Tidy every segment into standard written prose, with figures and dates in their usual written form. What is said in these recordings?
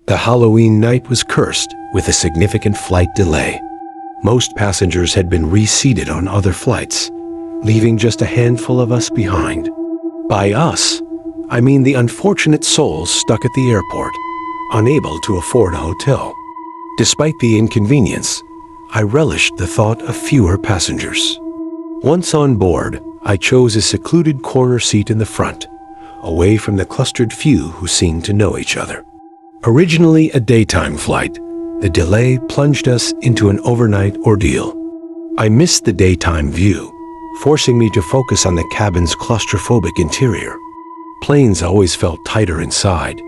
The Halloween night was cursed with a significant flight delay. Most passengers had been reseated on other flights, leaving just a handful of us behind. By us, I mean the unfortunate souls stuck at the airport, unable to afford a hotel. Despite the inconvenience, I relished the thought of fewer passengers. Once on board, I chose a secluded corner seat in the front, away from the clustered few who seemed to know each other. Originally a daytime flight, the delay plunged us into an overnight ordeal. I missed the daytime view, forcing me to focus on the cabin's claustrophobic interior. Planes always felt tighter inside,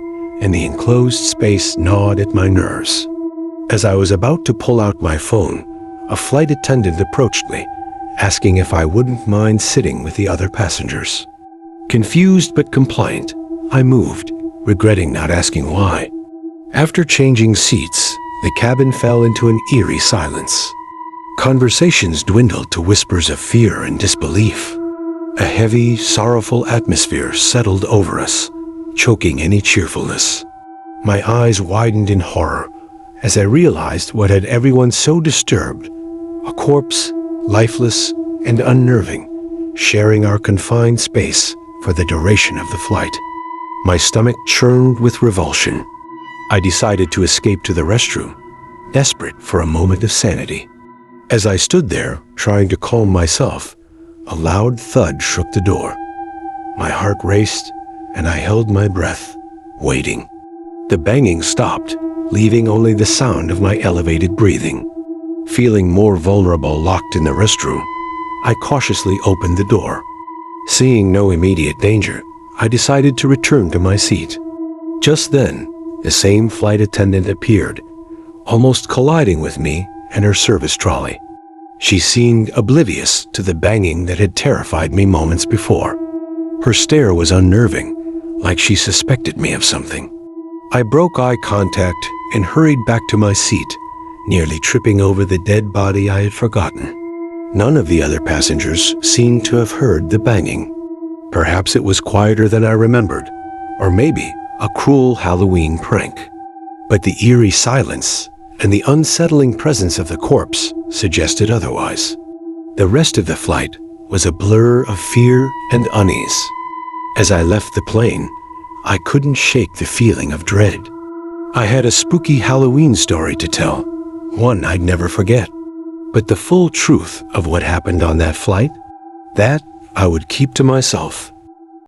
and the enclosed space gnawed at my nerves. As I was about to pull out my phone, a flight attendant approached me, asking if I wouldn't mind sitting with the other passengers. Confused but compliant, I moved, regretting not asking why. After changing seats, the cabin fell into an eerie silence. Conversations dwindled to whispers of fear and disbelief. A heavy, sorrowful atmosphere settled over us, choking any cheerfulness. My eyes widened in horror as I realized what had everyone so disturbed: a corpse, lifeless and unnerving, sharing our confined space for the duration of the flight. My stomach churned with revulsion. I decided to escape to the restroom, desperate for a moment of sanity. As I stood there, trying to calm myself, a loud thud shook the door. My heart raced, and I held my breath, waiting. The banging stopped, leaving only the sound of my elevated breathing. Feeling more vulnerable locked in the restroom, I cautiously opened the door. Seeing no immediate danger, I decided to return to my seat. Just then, the same flight attendant appeared, almost colliding with me and her service trolley. She seemed oblivious to the banging that had terrified me moments before. Her stare was unnerving, like she suspected me of something. I broke eye contact and hurried back to my seat, nearly tripping over the dead body I had forgotten. None of the other passengers seemed to have heard the banging. Perhaps it was quieter than I remembered, or maybe a cruel Halloween prank. But the eerie silence and the unsettling presence of the corpse suggested otherwise. The rest of the flight was a blur of fear and unease. As I left the plane, I couldn't shake the feeling of dread. I had a spooky Halloween story to tell, one I'd never forget. But the full truth of what happened on that flight, that I would keep to myself.